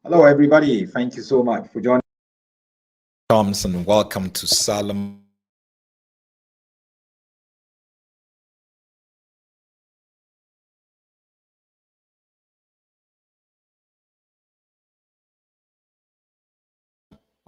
Hello, everybody. Thank you so much for joining. Thompson, welcome to Solomon.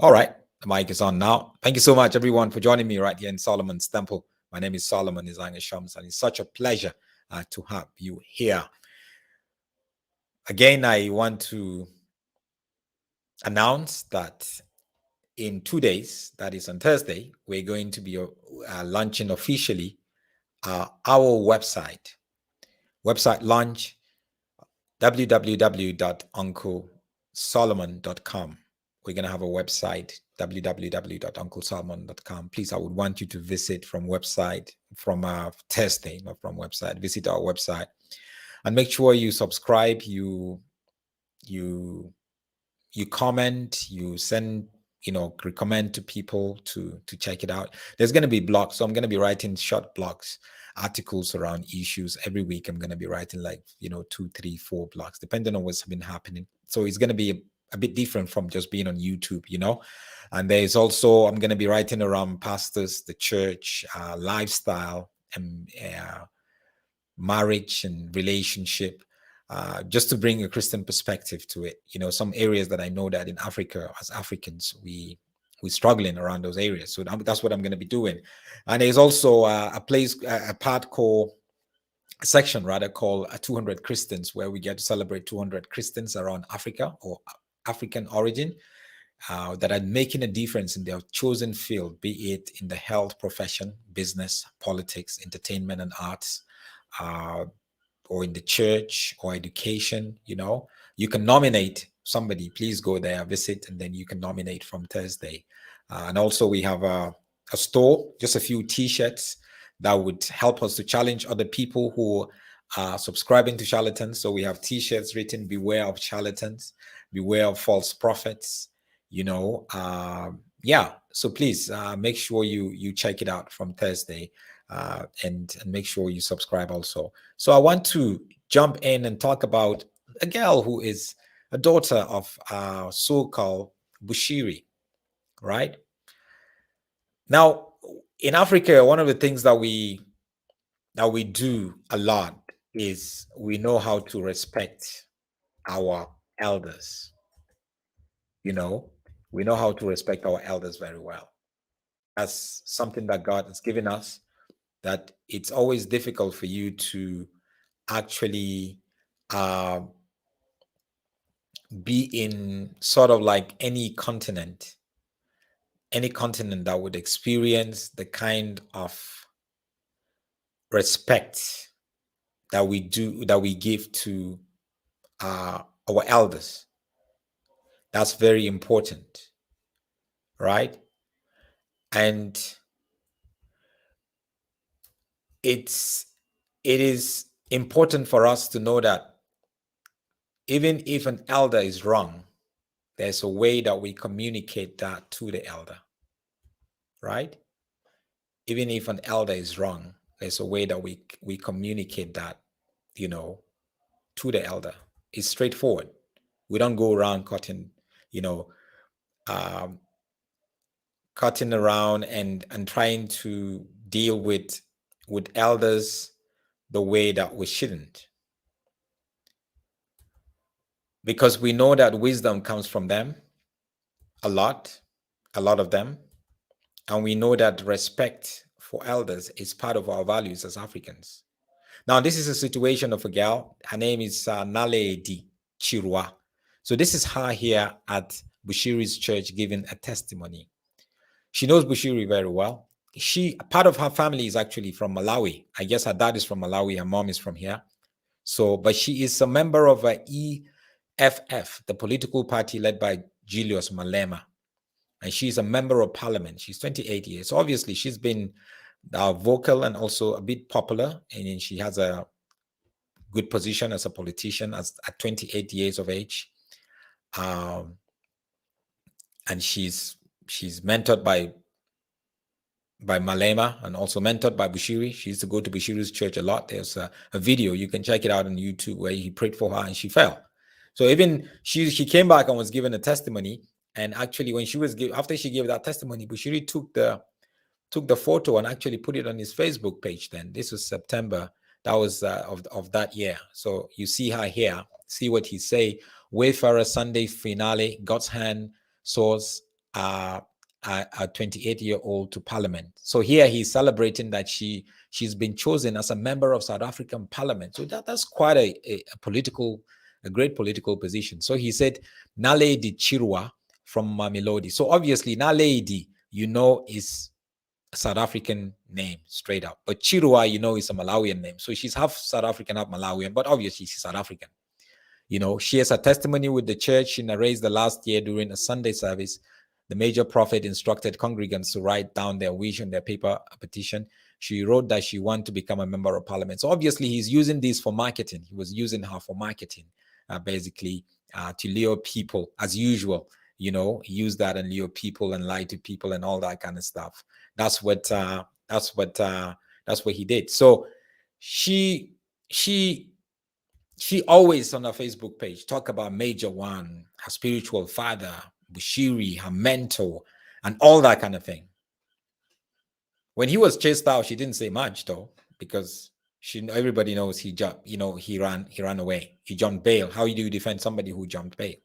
All right, the mic is on now. Thank you so much, everyone, for joining me right here in Solomon's Temple. My name is Solomon Isanga Shams, and it's such a pleasure to have you here. Again, I want to announce that in 2 days, that is on Thursday, we're going to be launching officially our website launch, www.unclesolomon.com. We're going to have a website, www.unclesolomon.com. Please, I would want you to visit from Thursday, not from website. Visit our website and make sure you subscribe, you comment, you send, recommend to people to check it out. There's going to be blogs, so I'm going to be writing short blogs, articles around issues every week. I'm going to be writing 2, 3, 4 blogs, depending on what's been happening. So it's going to be a bit different from just being on YouTube, And there's also, I'm going to be writing around pastors, the church, lifestyle, and marriage and relationship, just to bring a Christian perspective to it. Some areas that I know that in Africa, as Africans, we're struggling around those areas. So that's what I'm going to be doing. And there's also a section called 200 Christians, where we get to celebrate 200 Christians around Africa or African origin that are making a difference in their chosen field, be it in the health profession, business, politics, entertainment, and arts, or in the church or education. You can nominate somebody. Please go there, visit, and then you can nominate from Thursday. And also we have a store, just a few t-shirts that would help us to challenge other people who are subscribing to charlatans. So we have t-shirts written, beware of charlatans, beware of false prophets, so please make sure you check it out from Thursday, and make sure you subscribe also. So I want to jump in and talk about a girl who is a daughter of so-called Bushiri, right? Now, in Africa, one of the things that we do a lot is we know how to respect our elders. We know how to respect our elders very well. That's something that God has given us, that it's always difficult for you to actually be in sort of like any continent that would experience the kind of respect that we give to our elders. That's very important, right? And it is important for us to know that even if an elder is wrong, there's a way that we communicate that to the elder, right? Even if an elder is wrong, there's a way that we communicate that, to the elder. It's straightforward. We don't go around cutting around and trying to deal with elders the way that we shouldn't. Because we know that wisdom comes from them, a lot of them. And we know that respect for elders is part of our values as Africans. Now, this is a situation of a girl. Her name is Naledi Chirwa. So this is her here at Bushiri's church giving a testimony. She knows Bushiri very well. Part of her family is actually from Malawi. I guess her dad is from Malawi. Her mom is from here. So, but she is a member of EFF, the political party led by Julius Malema. And she's a member of parliament. She's 28 years. So obviously, she's been vocal and also a bit popular. And she has a good position as a politician at 28 years of age. And she's mentored by Malema and also mentored by Bushiri. She used to go to Bushiri's church a lot. There's a video, you can check it out on YouTube, where he prayed for her and she fell. So even she came back and was given a testimony. And actually, when she was after she gave that testimony, Bushiri took the photo and actually put it on his Facebook page. Then this was September. That was of that year. So you see her here. See what he say. Wayfarer Sunday finale. God's hand source. A 28-year-old to Parliament. So here he's celebrating that she's been chosen as a member of South African Parliament. So that's quite a great political position. So he said Naledi Chirwa from Mamelodi. So obviously Naledi, is a South African name straight up, but Chirwa, is a Malawian name. So she's half South African, half Malawian, but obviously she's South African. She has a testimony with the church. She narrates the last year during a Sunday service. The major prophet instructed congregants to write down their wish on their paper petition. She wrote that she wanted to become a member of parliament. So obviously he's using this for marketing. He was using her for marketing, basically, to lure people as usual. Use that and lure people and lie to people and all that kind of stuff. That's what he did. So she always on her Facebook page talk about Major One, her spiritual father, Bushiri, her mentor, and all that kind of thing. When he was chased out, she didn't say much though, because everybody knows he jumped. He ran away. He jumped bail. How do you defend somebody who jumped bail,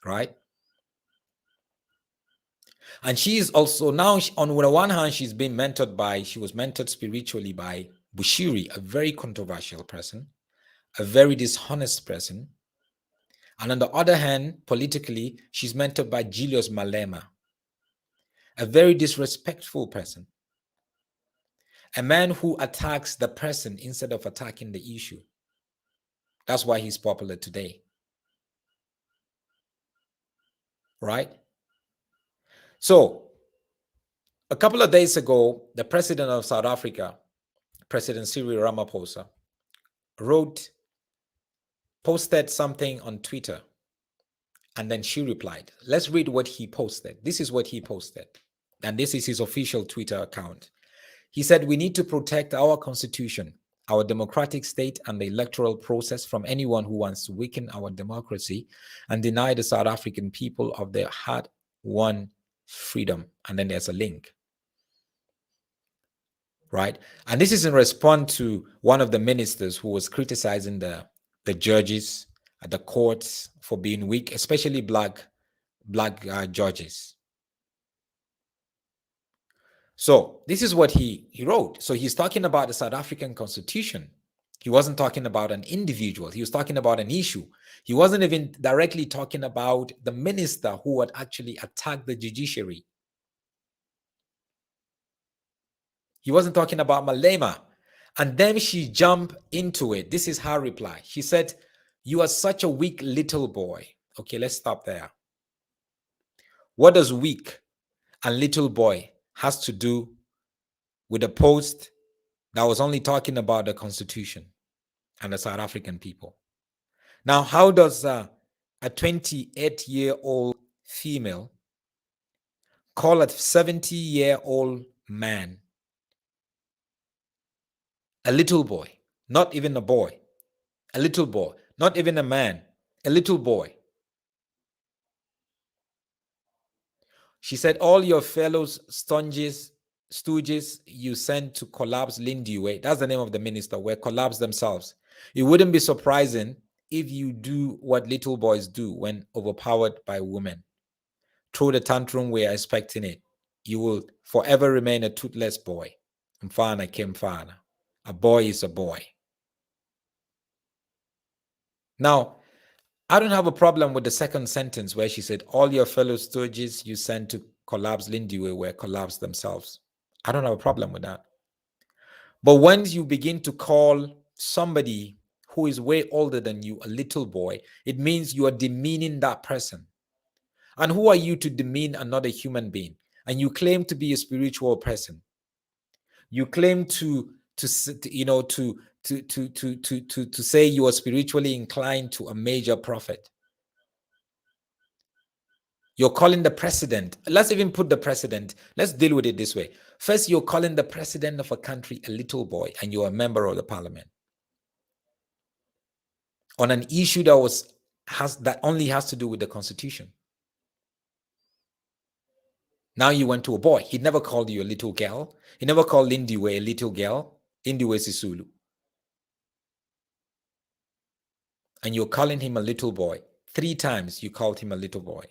right? And she's also now on the one hand, she was mentored spiritually by Bushiri, a very controversial person, a very dishonest person. And on the other hand, politically, she's mentored by Julius Malema, a very disrespectful person, a man who attacks the person instead of attacking the issue. That's why he's popular today. Right? So, a couple of days ago, the president of South Africa, President Cyril Ramaphosa, posted something on Twitter, and then she replied. Let's read what he posted. This is what he posted, and this is his official Twitter account. He said, "We need to protect our constitution, our democratic state, and the electoral process from anyone who wants to weaken our democracy and deny the South African people of their hard-won freedom." And then there's a link. Right? And this is in response to one of the ministers who was criticizing the judges at the courts for being weak, especially black judges. So this is what he wrote. So he's talking about the South African Constitution. He wasn't talking about an individual. He was talking about an issue. He wasn't even directly talking about the minister who had actually attacked the judiciary. He wasn't talking about Malema. And then she jumped into it. This is her reply. She said, "You are such a weak little boy." Okay, let's stop there. What does weak and little boy has to do with a post that was only talking about the Constitution and the South African people? Now, how does a 28-year-old female call a 70-year-old man a little boy? Not even a boy. A little boy. Not even a man. A little boy. She said, "All your fellows stooges you sent to collapse Lindiwe," that's the name of the minister, were collapsed themselves. It wouldn't be surprising if you do what little boys do when overpowered by women. Through the tantrum, we are expecting it. You will forever remain a toothless boy. Mfana kemfana. A boy is a boy. Now, I don't have a problem with the second sentence where she said, "All your fellow stooges you sent to collapse Lindiwe were collapsed themselves." I don't have a problem with that. But when you begin to call somebody who is way older than you a little boy, it means you are demeaning that person. And who are you to demean another human being? And you claim to be a spiritual person. You claim to say you are spiritually inclined to a major prophet. You're calling the president. Let's even put the president. Let's deal with it this way. First, you're calling the president of a country a little boy, and you're a member of the parliament on an issue that was only has to do with the Constitution. Now you went to a boy. He never called you a little girl. He never called Lindiwe a little girl. Lindiwe Sisulu. And you're calling him a little boy. 3 times you called him a little boy.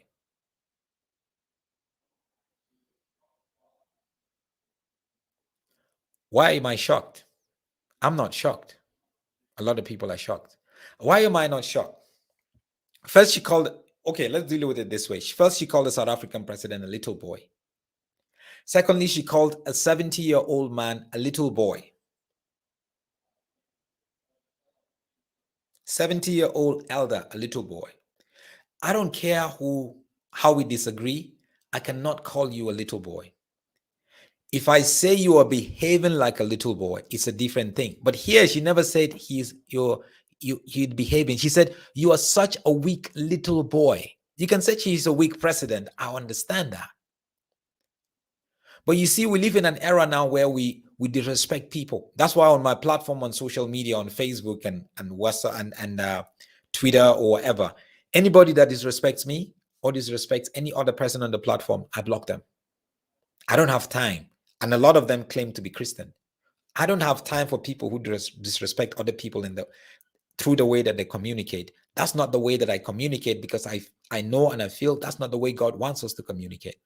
Why am I shocked? I'm not shocked. A lot of people are shocked. Why am I not shocked? First, she called, okay, let's deal with it this way. First, she called the South African president a little boy. Secondly, she called a 70-year-old man a little boy. 70-year-old elder, a little boy. I don't care how we disagree. I cannot call you a little boy. If I say you are behaving like a little boy, it's a different thing. But here she never said you're behaving. She said you are such a weak little boy. You can say she's a weak president. I understand that. But you see, we live in an era now where we disrespect people. That's why on my platform on social media, on Facebook and WhatsApp and Twitter or whatever, anybody that disrespects me or disrespects any other person on the platform, I block them. I don't have time. And a lot of them claim to be Christian. I don't have time for people who disrespect other people through the way that they communicate. That's not the way that I communicate, because I know and I feel that's not the way God wants us to communicate.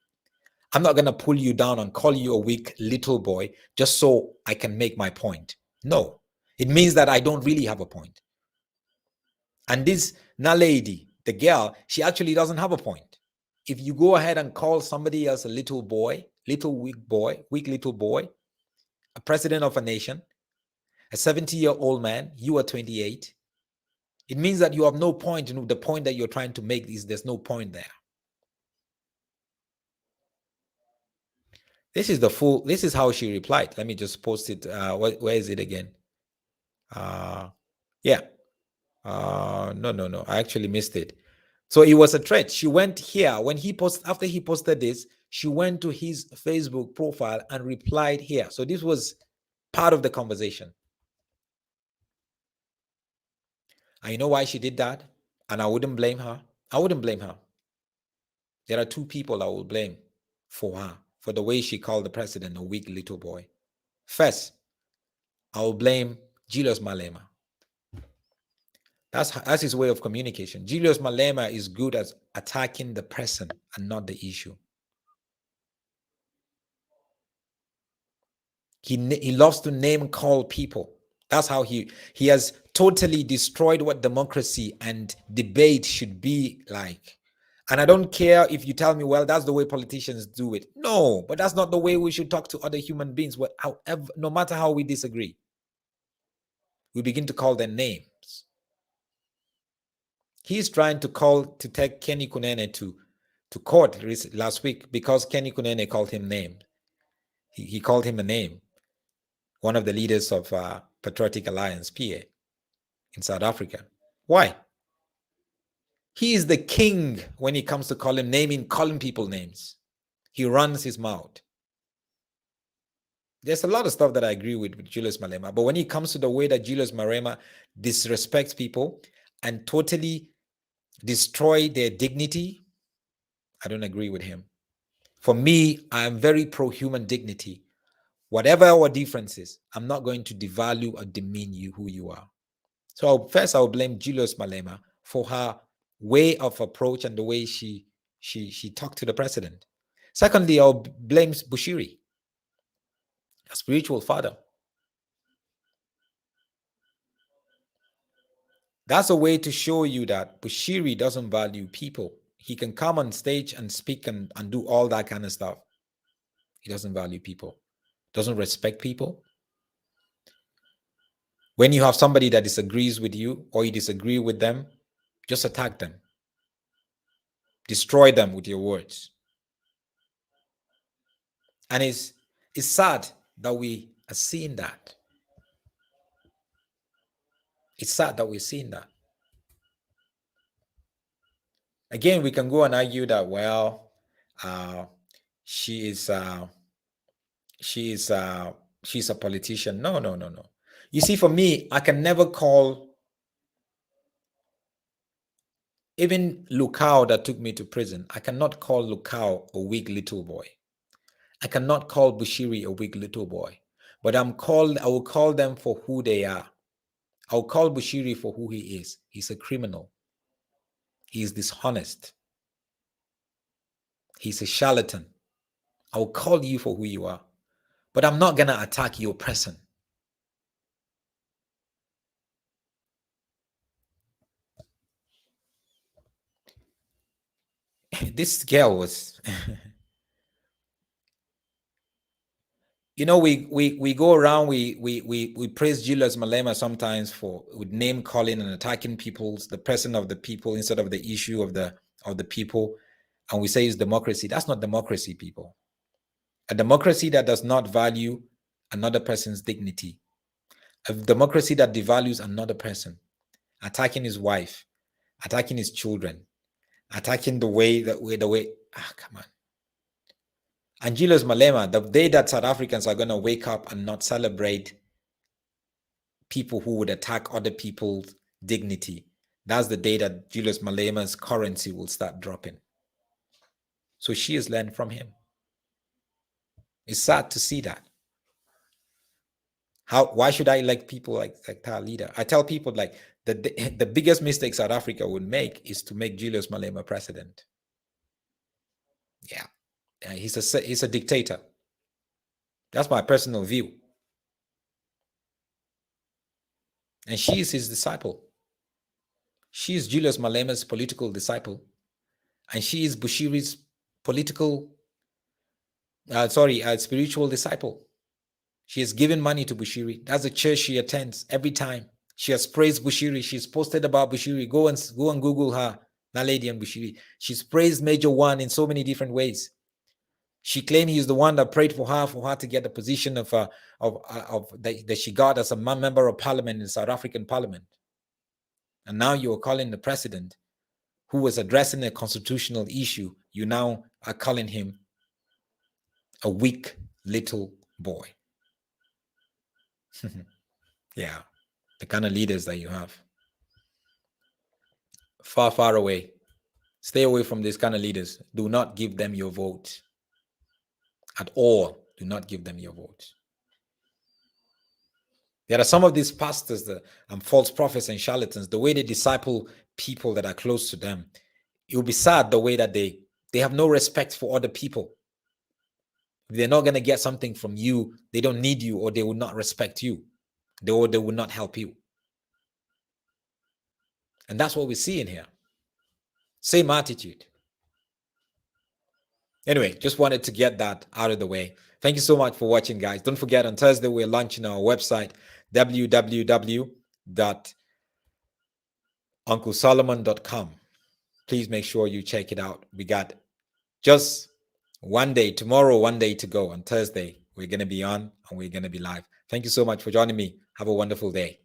I'm not going to pull you down and call you a weak little boy just so I can make my point. No, it means that I don't really have a point. And this Naledi, the girl, she actually doesn't have a point. If you go ahead and call somebody else a little boy, weak little boy, a president of a nation, a 70-year-old man, you are 28, it means that you have no point. The point that you're trying to make is there's no point there. This is how she replied. Let me just post it. Where is it again? Yeah. No. I actually missed it. So it was a threat. She went here after he posted this, she went to his Facebook profile and replied here. So this was part of the conversation. And you know why she did that? And I wouldn't blame her. There are 2 people I will blame for her, for the way she called the president a weak little boy. First, I will blame Julius Malema. That's his way of communication. Julius Malema is good at attacking the person and not the issue. He loves to name call people. That's how he has totally destroyed what democracy and debate should be like. And I don't care if you tell me, well, that's the way politicians do it. No, but that's not the way we should talk to other human beings. However, no matter how we disagree, we begin to call them names. He's trying to take Kenny Kunene to court last week because Kenny Kunene called him name. He called him a name. One of the leaders of Patriotic Alliance, PA, in South Africa. Why? He is the king when it comes to calling people names. He runs his mouth. There's a lot of stuff that I agree with Julius Malema, but when it comes to the way that Julius Malema disrespects people and totally destroy their dignity, I don't agree with him. For me, I am very pro-human dignity. Whatever our differences, I'm not going to devalue or demean you who you are. So first, I'll blame Julius Malema for her way of approach and the way she talked to the president. Secondly, I'll blame Bushiri, a spiritual father. That's a way to show you that Bushiri doesn't value people. He can come on stage and speak and do all that kind of stuff. He doesn't value people, doesn't respect people. When you have somebody that disagrees with you or you disagree with them, just attack them. Destroy them with your words. And it's sad that we are seeing that. It's sad that we're seeing that. Again, we can go and argue that, well, she's a politician. No. You see, for me, I can never call Even Lukao that took me to prison, I cannot call Lukao a weak little boy. I cannot call Bushiri a weak little boy. But I will call them for who they are. I will call Bushiri for who he is. He's a criminal. He is dishonest. He's a charlatan. I will call you for who you are. But I'm not going to attack your person. This girl was... You know, we go around, we praise Julius Malema sometimes for with name calling and attacking the person of the people instead of the issue of the people, and we say it's democracy. That's not democracy, people. A democracy that does not value another person's dignity, a democracy that devalues another person, attacking his wife, attacking his children, attacking the way. Come on. And Julius Malema, the day that South Africans are going to wake up and not celebrate people who would attack other people's dignity, that's the day that Julius Malema's currency will start dropping. So she has learned from him. It's sad to see that. Why should I elect people like our leader? I tell people like the biggest mistake South Africa would make is to make Julius Malema president. Yeah. He's a dictator. That's my personal view. And she is his disciple. She is Julius Malema's political disciple. And she is Bushiri's spiritual disciple. She has given money to Bushiri. That's the church she attends every time. She has praised Bushiri. She's posted about Bushiri. Go and Google her, Naledi and Bushiri. She's praised Major One in so many different ways. She claimed he's the one that prayed for her to get the position that she got as a member of parliament in the South African parliament. And now you are calling the president who was addressing a constitutional issue, you now are calling him a weak little boy. Yeah, the kind of leaders that you have. Far, far away. Stay away from these kind of leaders. Do not give them your vote. At all, do not give them your vote. There are some of these pastors and false prophets and charlatans, the way they disciple people that are close to them. You'll be sad the way that they have no respect for other people. If they're not going to get something from you, they don't need you, or they will not respect you. They will not help you. And that's what we see in here. Same attitude. Anyway, just wanted to get that out of the way. Thank you so much for watching, guys. Don't forget, on Thursday, we're launching our website, www.unclesolomon.com. Please make sure you check it out. We got just one day, tomorrow, one day to go. On Thursday, we're going to be on and we're going to be live. Thank you so much for joining me. Have a wonderful day.